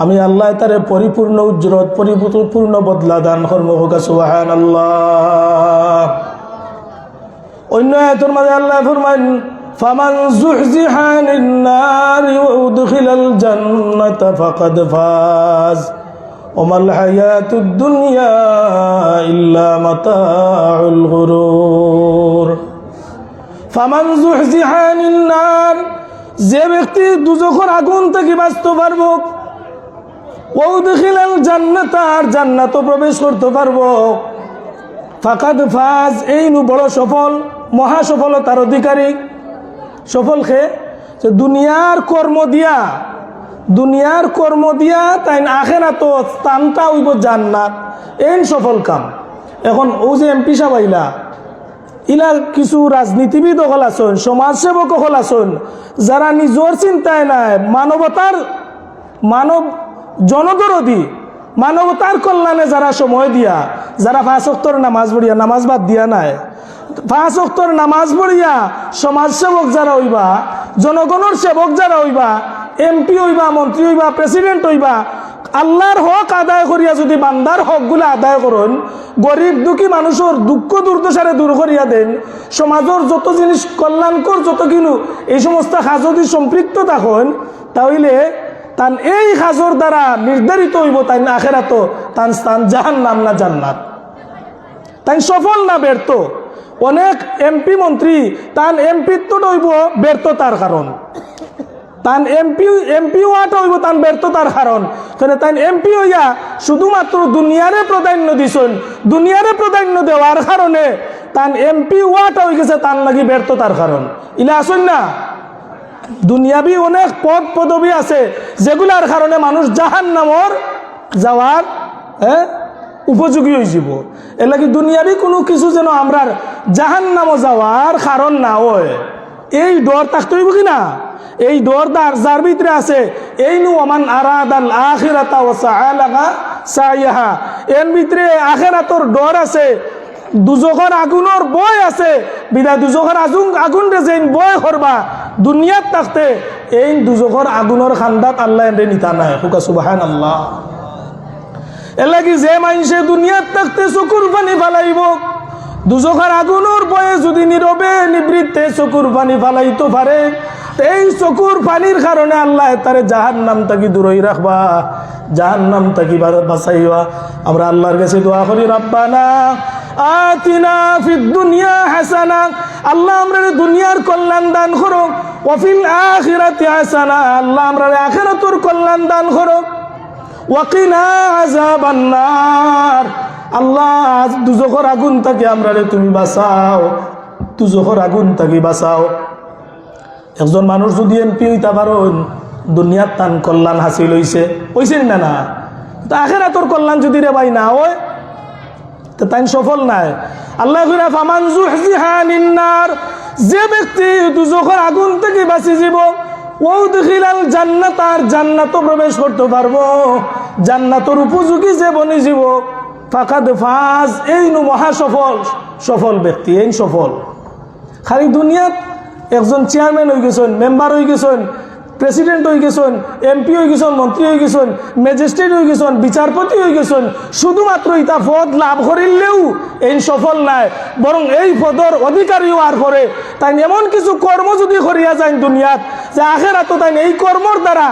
[SPEAKER 1] আমি আল্লাহ তারে পরিপূর্ণ উজরত পরিপূর্ণ বদলা দান করব হোক সুবহানাল্লাহ অন্য আয়াতের মাঝে আল্লাহ ফরমান ফামান যুহজিহা আনিন নারি ওয়া উদখিলাল জান্নাতা ফাকাদ ফাজ ওমাল হায়াতুদ দুনিয়া ইল্লা মাতাউল গুরুর ফামান যুহজিহা আনিন নার যে ব্যক্তি দুজখের আগুন থেকে বাঁচতে পারবো ওয়া উদখিলাল জান্নাতা আর জান্নাতে প্রবেশ করতে পারবো ফাকাদ ফাজ এই নু বড় সফল মহা সফলতার অধিকারী সফল খে যে দুনিয়ার কর্ম দিয়া তাই আখিরাত স্থানটা হইব জান্নাত এই সফল কাম এখন ও যে এমপি সাহেব আইলা ইলা কিছু রাজনীতিবিদ হল আছেন সমাজসেবক হল আছেন যারা নিজের চিন্তায় নাই মানব জনদরদি মানবতার কল্যাণে যারা সময় দিয়া যারা 5 ওয়াক্তের নামাজ পড়িয়া নামাজ বাদ দিয়া নাই 5 ওয়াক্তের নামাজ পড়িয়া সমাজসেবক যারা হইবা জনগণের সেবক যারা হইবা এমপি হইবা মন্ত্রী হইবা প্রেসিডেন্ট হইবা আল্লাহর হক আদায় করিয়া যদি বান্দার হকগুলো আদায় করেন গরিব দুঃখী মানুষের দুঃখ দুর্দশারে দূর করিয়া দেন সমাজের যত জিনিস কল্যাণকর যত কিনু এই সমস্ত কাজ যদি সম্পৃক্ত থাকেন তাহলে তান এই কাজের দ্বারা নির্ধারিত হইব তাই আখিরাত তান স্থান জাহান্নাম না জান্নাত তাই সফল না ব্যর্থ অনেক এমপি মন্ত্রী তান এমপিত্বটা হইব ব্যর্থতার কারণ তান এমপি হওয়াটা হইব তান ব্যর্থতার কারণ কারণ তাই এমপি হইয়া শুধুমাত্র দুনিয়ারে প্রাধান্য দিছেন দুনিয়ারে প্রাধান্য দেওয়ার কারণে তান এমপি হওয়াটা হয়ে গেছে তার লাগি ব্যর্থতার কারণ ইলা আসেন না দুনিয়াবি অনেক পদ পদবী আছে যেগুলার কারণে মানুষ জাহান্নামর যাওয়ার উপযোগী হয়ে যাব এর লাগি দুনিয়াবি কোনো কিছু যেন আমরা জাহান্নামও যাওয়ার কারণ না হয় এই ডর থাকতে হইব কি না এই ডর যার ভিতরে আছে এই নু ওমান আরাদাল আখিরাতা ওয়া সাআলাহা সাইয়াহা এর ভিতরে আখিরাতর ডর আছে দুজখের আগুনের বয় আছে বিদা দুজখের আগুন রে যেন বয় করবা দুনিয়াত থাকতে এই দুজখের আগুনের খান্দাত আল্লাহ এনে নিতা নাই হুকা সুবহানাল্লাহ এর লাগি যে মানুষে দুনিয়াত থাকতে চকুর পানি ফালাইব দুজখের আগুনের বয়ে যদি নীরবে নিবৃত্তে চকুর পানি ফালাইতে পারে এই চকুর পানির কারণে আল্লাহ তারে জাহান্নাম থেকে দূরই রাখবা জাহান্নাম থেকে বাঁচাইবা আমরা আল্লাহর কাছে দোয়া করি রব্বানা আতিনা ফিদ দুনিয়া হাসানা আল্লাহ আমরা দুনিয়ার কল্যাণ দান করো ওয়া ফিল আখিরাতি হাসানা আল্লাহ আমরা আখিরাতের কল্যাণ দান করো ওয়া কিনা আযাবান নার আল্লাহ দুজখের আগুন থেকে আমরা তুমি বাঁচাও দুজখের আগুন থেকে বাঁচাও একজন মানুষ যদি এমপি হইতে পারেন দুনিয়ার তান কল্যাণ হাসিল হইছে না না তা আখিরাতের কল্যাণ যদি রে ভাই না হয় তো তাই সফল নাই আল্লাহ কইরা ফামান যুহজিহা আনিন নার যে ব্যক্তি দুজখের আগুন থেকে বাঁচি যাব ওয়া উদখিলাল জান্নাত আর জান্নাতে প্রবেশ করতে পারবো জান্নাতের উপযোগী যে বনি যাব ফাকাদ ফাজ এই নু মহা সফল ব্যক্তি এই সফল খালি দুনিয়াত একজন চেয়ারম্যান হয়ে গেছেন মেম্বার হয়ে গেছেন প্রেসিডেন্ট হয়ে গেছেন, এমপি হয়ে গেছেন, মন্ত্রী হয়ে গেছেন, ম্যাজিস্ট্রেট হয়ে গেছেন, বিচারপতি হয়ে গেছেন, শুধুমাত্র ইটা পদ লাভ করিলেও এই সফল নাই, বরং এই পদর অধিকারী হওয়ার পরে তাই এমন কিছু কর্ম যদি করিয়া যায় দুনিয়াত যে আখেরাত তাই এই কর্মর দ্বারা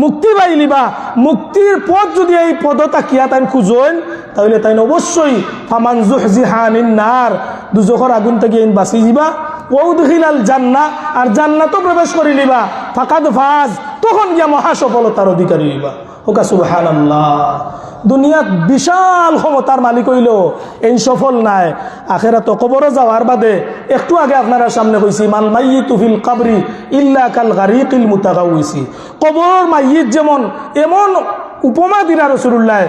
[SPEAKER 1] মুক্তি পাইলিবা, মুক্তির পথ যদি এই পদ তাকিয়া তাই খুঁজেন তাহলে তাই অবশ্যই ফামান যুহজিহা আনিন নার, দুজখর আগুন থেকে বাঁচি যাবা, ওয়াউদখিলাল জান্নাহ, আর জান্নাতও প্রবেশ করি লিবা, ফাকাদ ফাজ, তখন গিয়া মহা সফলতার অধিকারী হইবা। হোকা সুবহানাল্লাহ। দুনিয়াত বিশাল ক্ষমতার মালিক হইল এই সফল নাই, আখেরাত কবরে যাওয়ার বাদে একটু আগে আপনারা সামনে কইছি মাল মাইয়িতু ফিল কবরি ইল্লা কাল গারিকিল মুতাগাউসি, কবর মাইয়িত যেমন এমন উপমা দিলা রাসূলুল্লাহ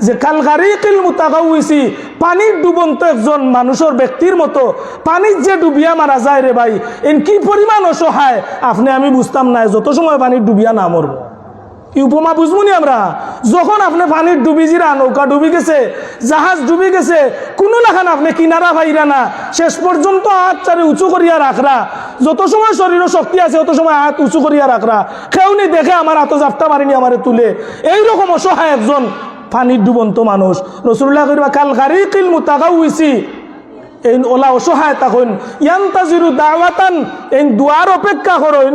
[SPEAKER 1] যে কাল গারিকিল মুতাগাউসি, পানির ডুবন্ত একজন মানুষের ব্যক্তির মতো, পানির যে ডুবিয়া মারা যায় রে ভাই, এন কি পরিমাণ অসহায় আপনি আমি বুঝতাম না যত সময় পানির ডুবিয়া না মরব। এই উপমা বুঝবনি আমরা, যখন আপনি পানির ডুবি জিরা, নৌকা ডুবি গেছে, জাহাজ ডুবি গেছে, কোনো লাখান আপনি কিনারা পাইরা না, শেষ পর্যন্ত হাত চারি উঁচু করিয়া রাখরা, যত সময় শরীরের শক্তি আছে অত সময় হাত উঁচু করিয়া রাখরা, কেউনি দেখে আমার হাত জাপটা মারিনি আমারে তুলে, এইরকম অসহায় একজন পানির ডুবন্ত মানুষ। রাসূলুল্লাহ কইবা কাল গারিকিল মুতাগাউসি, এই ওলা অসহায় তখন ইয়ান্তাজিরু দাওয়াতান, এই দুয়ার অপেক্ষা করেন,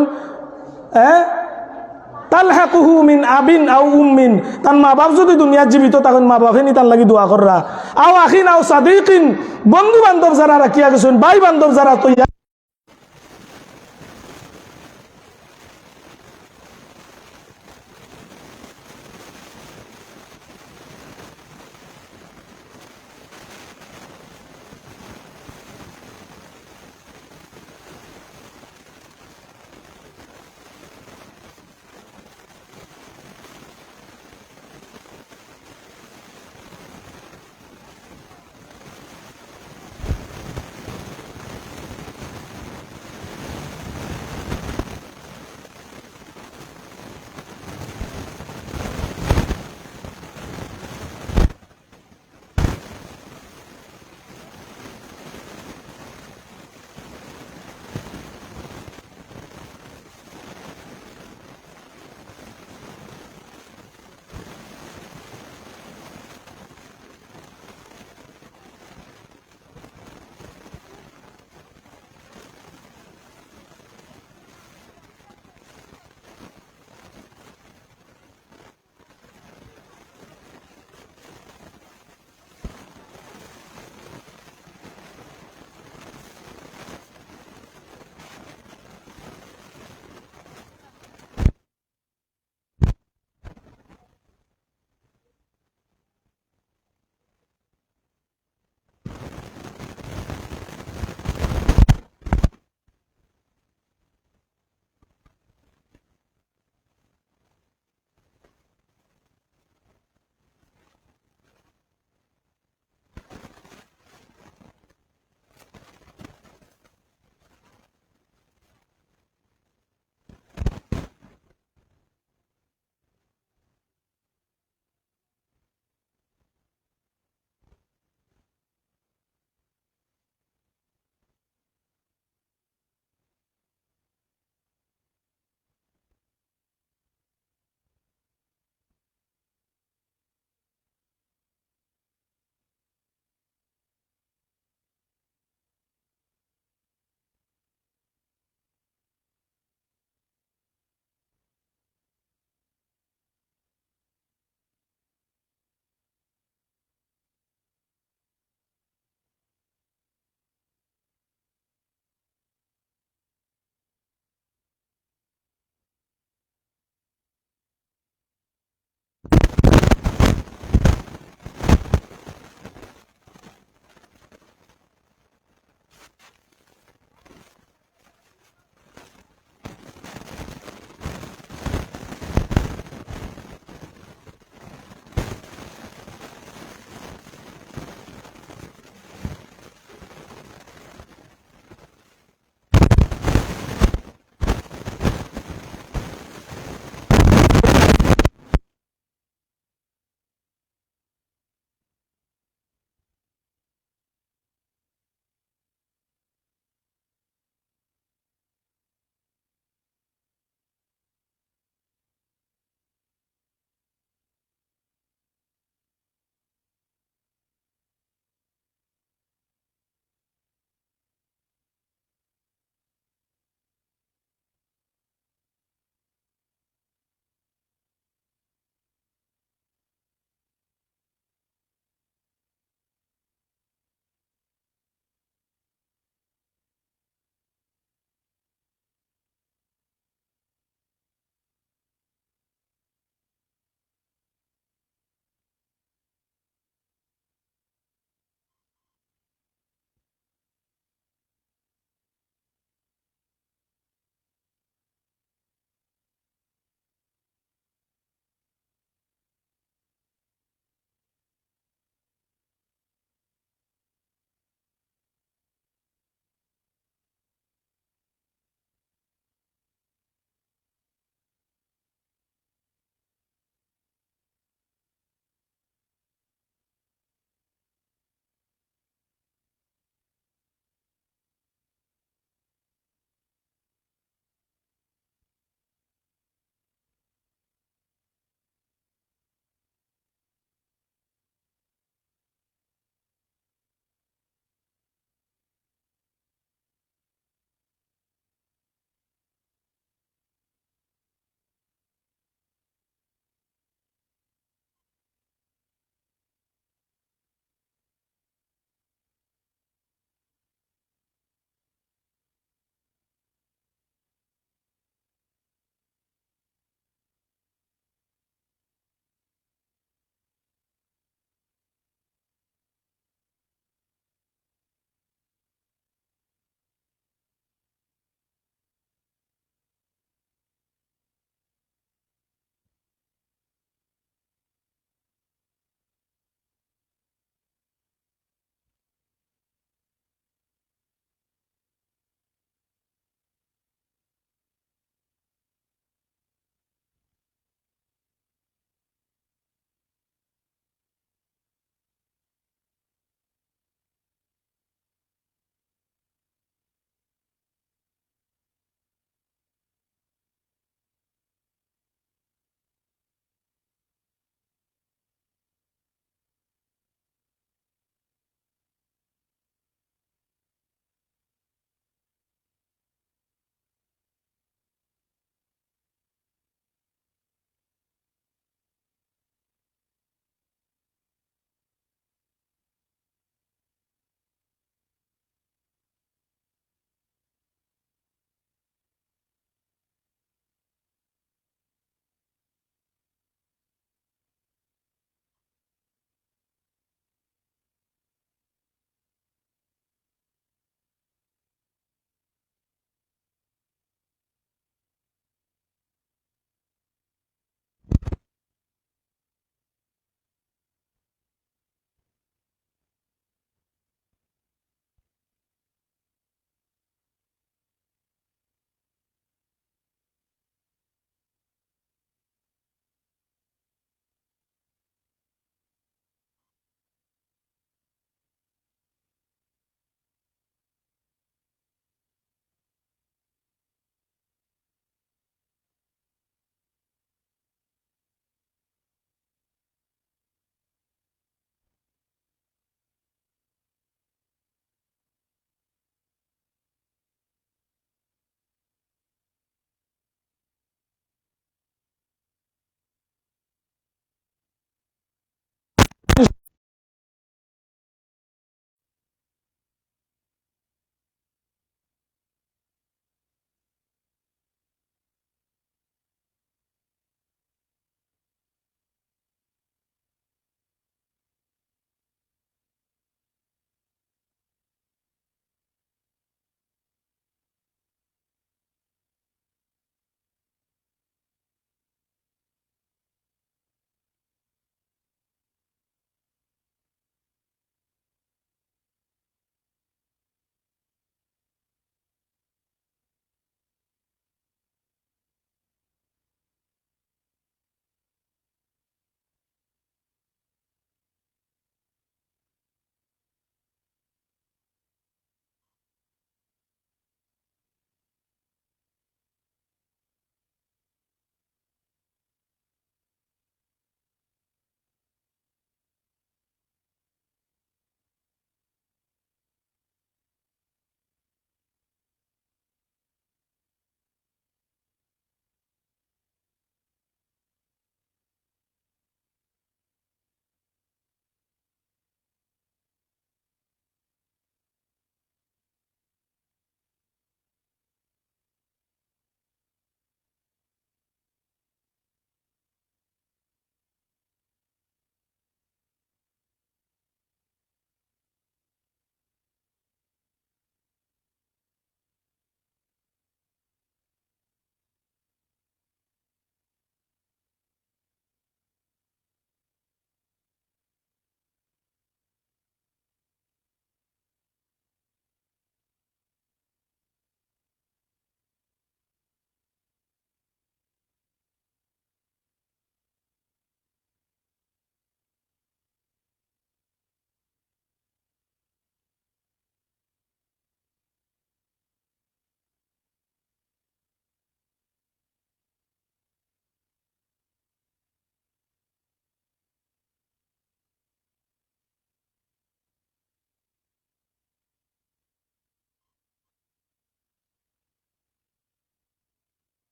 [SPEAKER 1] তালহাকুহু মিন আবিন আও উম্মিন, তার মা বাপ যদি দুনিয়ার জীবিত তখন মা বাপে নি তার লাগি দোয়া কররা, আও আখিন আও সাদিকিন, বন্ধু বান্ধব যারা রাখিয়া গেছেন, ভাই বান্ধব যারা তৈরি